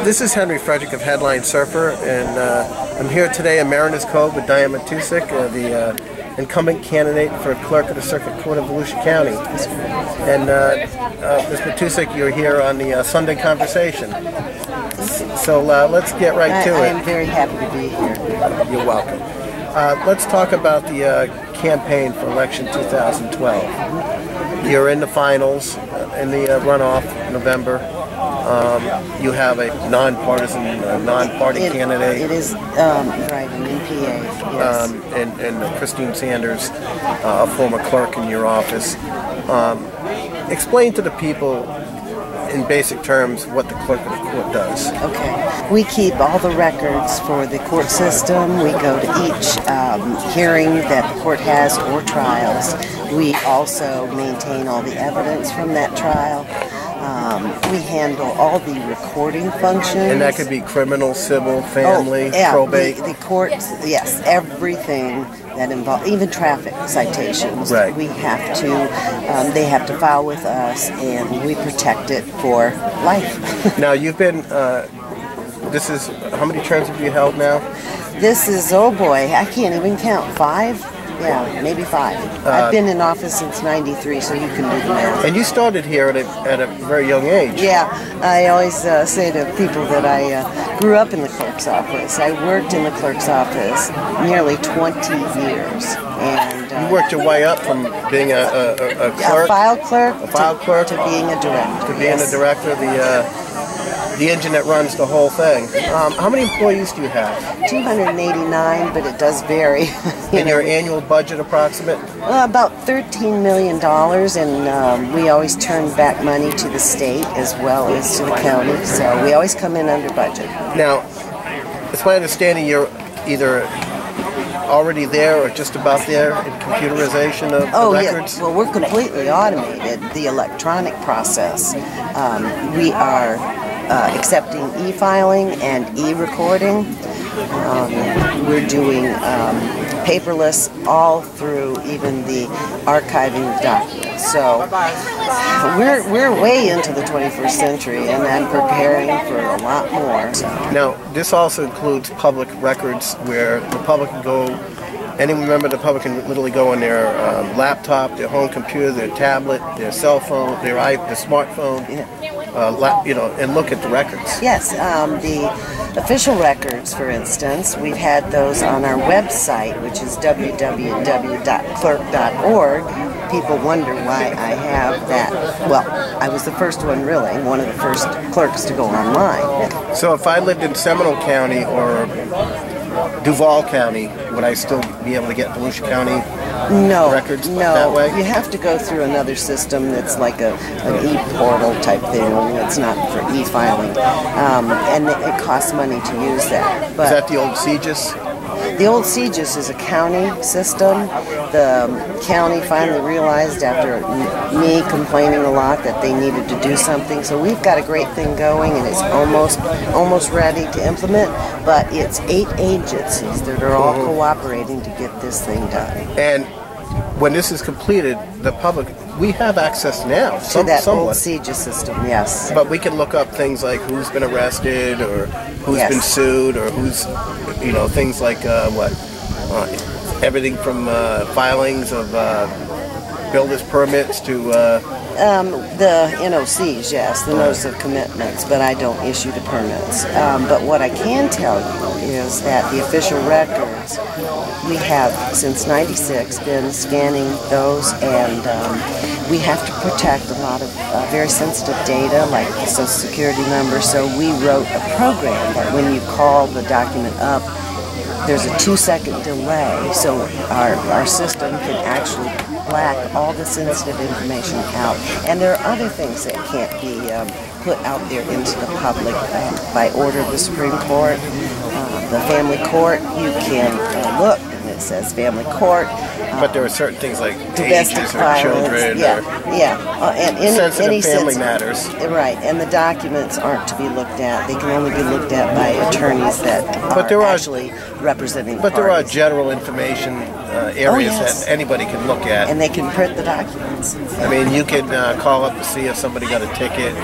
This is Henry Frederick of Headline Surfer, and I'm here today in Mariners Cove with Diane Matousek, the incumbent candidate for clerk of the Circuit Court of Volusia County. And Ms. Matousek, you're here on the Sunday Conversation. So let's get right to it. I'm very happy to be here. You're welcome. Let's talk about the campaign for election 2012. You're in the finals, in the runoff in November. You have a non-partisan, non-party candidate. It is right, an NPA, yes. And Christine Sanders, a former clerk in your office. Explain to the people in basic terms what the clerk of the court does. Okay. We keep all the records for the court system. We go to each hearing that the court has or trials. We also maintain all the evidence from that trial. We handle all the recording functions. And that could be criminal, civil, family, probate. The courts, yes, everything that involves, even traffic citations. Right. We have to, they have to file with us, and we protect it for life. Now, you've been, this is, how many terms have you held now? This is, oh boy, I can't even count. 5? Yeah, maybe 5. I've been in office since '93, so you can do the math. And you started here at a very young age. Yeah, I always say to people that I grew up in the clerk's office. I worked in the clerk's office nearly 20 years. And you worked your way up from being a clerk? A file clerk to being a director. To being a director, the engine that runs the whole thing. How many employees do you have? 289, but it does vary. And your annual budget approximate? About $13 million, and we always turn back money to the state as well as to the county, so we always come in under budget. Now, it's my understanding you're either already there or just about there in computerization of records? Yeah. Well, we're completely automated, the electronic process. We are accepting e-filing and e-recording. We're doing paperless all through even the archiving of documents. So we're way into the 21st century, and I'm preparing for a lot more. Now, this also includes public records where the public can go, any member of the public can literally go on their laptop, their home computer, their tablet, their cell phone, their smartphone, and look at the records. Yes, the official records, for instance, we've had those on our website, which is www.clerk.org. People wonder why I have that. Well, I was the first one, really, one of the first clerks to go online. So if I lived in Seminole County or Duval County, would I still be able to get Volusia County records that way? You have to go through another system that's like an e-portal type thing. It's not for e-filing, and it costs money to use that. But is that the old CGIS? The old CGIS is a county system. The county finally realized after me complaining a lot that they needed to do something. So we've got a great thing going, and it's almost ready to implement. But it's 8 agencies that are all cooperating to get this thing done. And when this is completed, the public, we have access now to that old CGIS system, yes. But we can look up things like who's been arrested or who's been sued or who's, things like everything from filings of builder's permits to the NOCs, yes, the notice of commitments, but I don't issue the permits. But what I can tell you is that the official records, we have since '96 been scanning those, and we have to protect a lot of very sensitive data like the Social Security number. So we wrote a program that when you call the document up, there's a 2-second delay, so our system can actually black all the sensitive information out. And there are other things that can't be put out there into the public by order of the Supreme Court. The family court, you can look, and it says family court. But there are certain things like domestic ages or violence, children and sensitive family matters. Right, and the documents aren't to be looked at. They can only be looked at by attorneys that are actually representing But there are general information areas that anybody can look at. And they can print the documents. I mean, you can call up to see if somebody got a ticket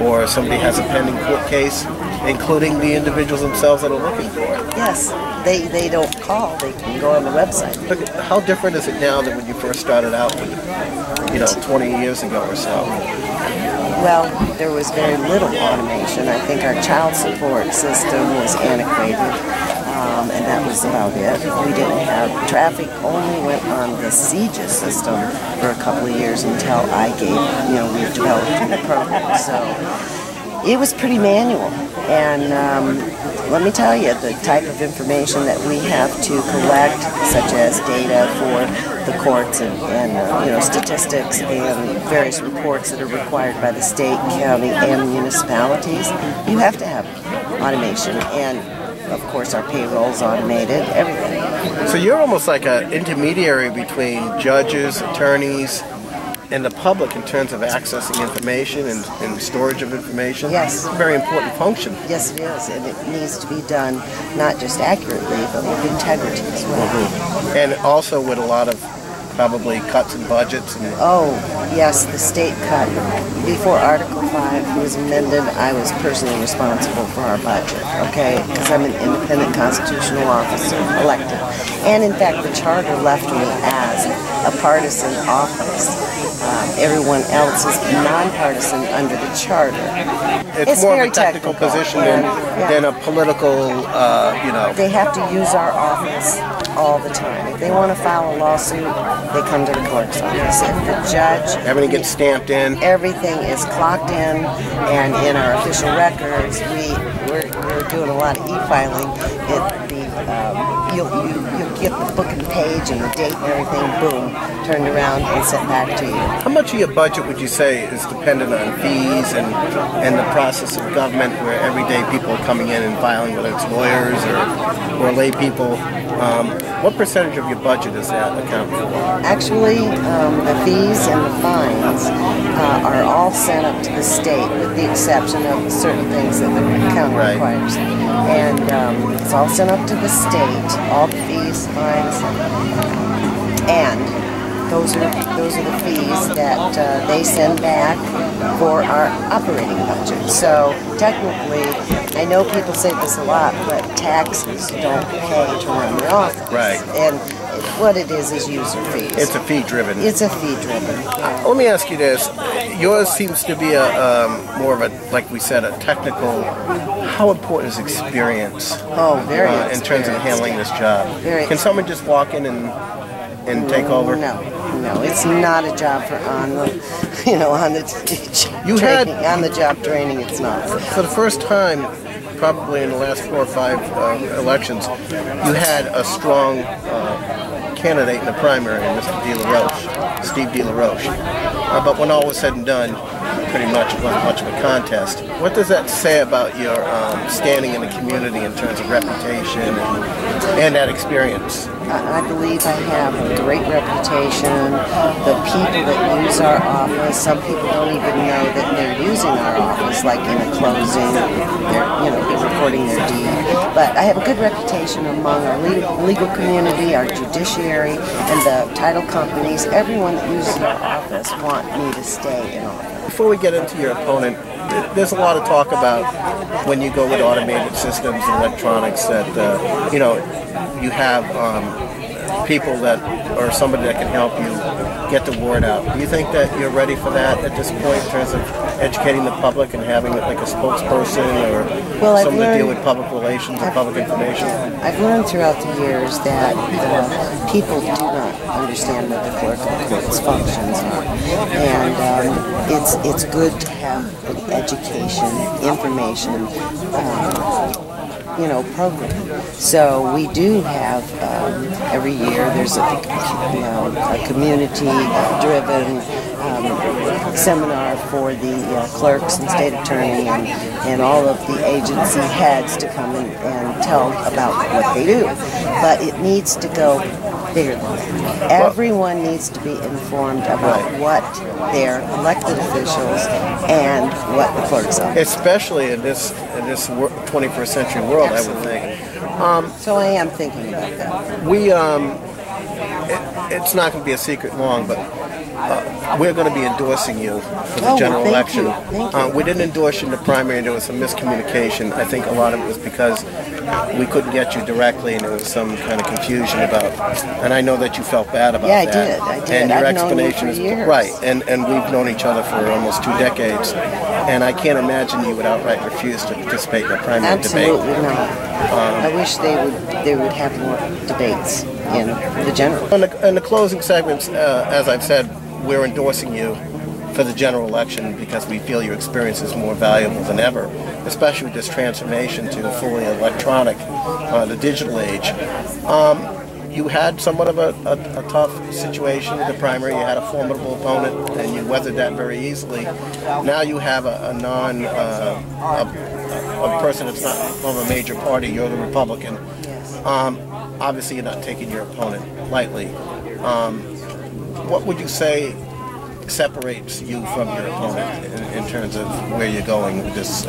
or somebody has a pending court case. including the individuals themselves that are looking for it. Yes, they don't call, they can go on the website. Look, how different is it now than when you first started out, 20 years ago or so? Well, there was very little automation. I think our child support system was antiquated, and that was about it. We didn't have traffic, only went on the CJIS system for a couple of years until we developed the program. So it was pretty manual, and let me tell you, the type of information that we have to collect, such as data for the courts and statistics and various reports that are required by the state, county, and municipalities, you have to have automation. And of course, our payroll's automated, everything. So you're almost like an intermediary between judges, attorneys, and the public in terms of accessing information and storage of information. Yes. It's a very important function. Yes, it is, and it needs to be done not just accurately, but with integrity as well. Mm-hmm. And also with a lot of probably cuts in budgets. Oh, yes, the state cut. Before Article 5 was amended, I was personally responsible for our budget, okay, because I'm an independent constitutional officer, elected. And in fact, the charter left me as a partisan office. Everyone else is nonpartisan under the charter. It's more of a technical position than a political, They have to use our office all the time. If they want to file a lawsuit, they come to the clerk's office. If the judge... Everything gets stamped in. Everything is clocked in, and in our official records, we're doing a lot of e-filing. You'll get the book and page and the date and everything, boom, turned around and sent back to you. How much of your budget would you say is dependent on fees and the process of government where everyday people are coming in and filing, whether it's lawyers or lay people? What percentage of your budget is that accounted for? Actually, the fees and the fines are all sent up to the state, with the exception of certain things that the county requires. And it's all sent up to the state, all the fees, fines, and those are the fees that they send back for our operating budget. So technically, I know people say this a lot, but taxes don't pay to run the office. Right. And what it is user fees. It's a fee-driven. It's a fee-driven. Let me ask you this. Yours seems to be more of a, like we said, a technical. How important is experience? Oh, very in terms of handling this job. Can someone just walk in and take over? No, it's not a job for on the job training. It's not. For the first time, probably in the last 4 or 5 elections, you had a strong candidate in the primary, Mr. Steve DeLaRoche. But when all was said and done, pretty much it wasn't much of a contest. What does that say about your standing in the community in terms of reputation and that experience? I believe I have a great reputation. The people that use our office, some people don't even know that they're using our office, like in a closing, they're recording their deed. But I have a good reputation among our legal community, our judiciary, and the title companies. Everyone that uses our office want me to stay in office. Before we get into your opponent, there's a lot of talk about when you go with automated systems and electronics that, you have people that, or somebody that can help you get the word out. Do you think that you're ready for that at this point in terms of educating the public and having like a spokesperson or someone to deal with public relations and public information? I've learned throughout the years that people do not understand what the clerk of the court's functions are. And it's good to have an education, information, program. So we do have every year there's a community-driven seminar for the clerks and state attorney and all of the agency heads to come and tell about what they do. But it needs to go bigger than that. Everyone needs to be informed about what their elected officials and what the clerks are. Especially in this 21st century world, Absolutely. I would think. So I am thinking about that. It's not going to be a secret long, but we're going to be endorsing you for the general election. We didn't endorse you in the primary. There was some miscommunication. I think a lot of it was because we couldn't get you directly, and there was some kind of confusion about. And I know that you felt bad about that. Yeah, I did. And your I've explanation known you for years. is right. And we've known each other for almost 2 decades. And I can't imagine you would outright refuse to participate in a primary debate. Absolutely not. I wish they would have more debates in the general. In the closing segments, as I've said, we're endorsing you for the general election because we feel your experience is more valuable than ever, especially with this transformation to fully electronic, the digital age. You had somewhat of a tough situation in the primary. You had a formidable opponent, and you weathered that very easily. Now you have a person that's not from a major party. You're the Republican. Obviously, you're not taking your opponent lightly. What would you say separates you from your opponent in terms of where you're going with this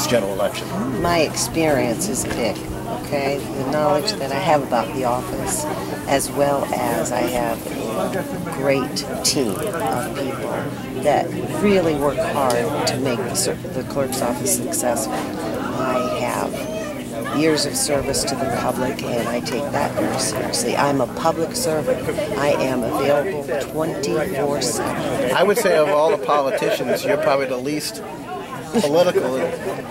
general election? My experience is big. Okay, the knowledge that I have about the office, as well as I have a great team of people that really work hard to make the clerk's office successful. I have years of service to the public, and I take that very seriously. I'm a public servant. I am available 24/7. I would say of all the politicians, you're probably the least political.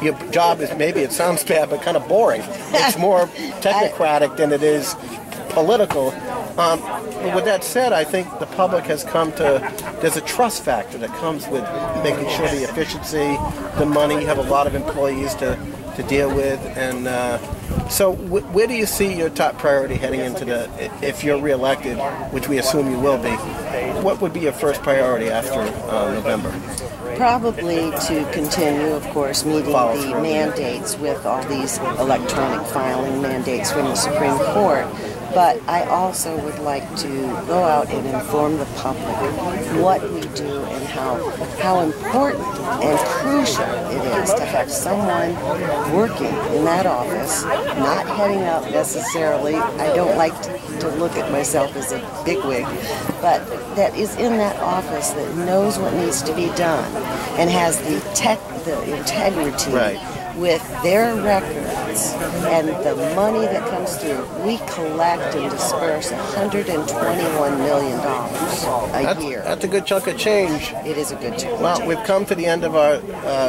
Your job is, maybe it sounds bad, but kind of boring. It's more technocratic than it is political. But with that said, I think the public has come to, there's a trust factor that comes with making sure the efficiency, the money, you have a lot of employees to deal with, and so where do you see your top priority heading into if you're reelected, which we assume you will be, what would be your first priority after November? Probably to continue, of course, meeting the mandates with all these electronic filing mandates from the Supreme Court. But I also would like to go out and inform the public what we do and how important and crucial it is to have someone working in that office, not heading up necessarily. I don't like to look at myself as a bigwig, but that is in that office that knows what needs to be done and has the integrity with their records and the money that comes through. We collect and disperse $121 million a year. That's a good chunk of change. It is a good chunk. Well, we've come to the end of our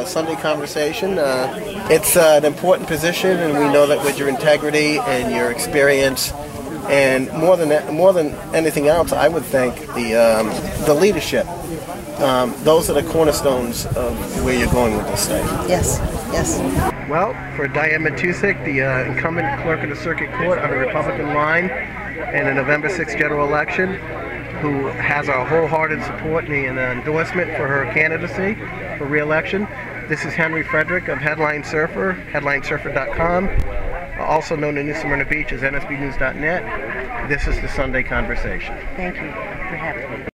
Sunday conversation. It's an important position, and we know that with your integrity and your experience, and more than anything else, I would think the leadership. Those are the cornerstones of where you're going with this state. Yes, yes. Well, for Diane Matousek, the incumbent clerk of the circuit court on the Republican line in the November 6th general election, who has our wholehearted support and endorsement for her candidacy for re-election, this is Henry Frederick of Headline Surfer, headlinesurfer.com, also known in New Smyrna Beach as nsbnews.net. This is the Sunday Conversation. Thank you for having me.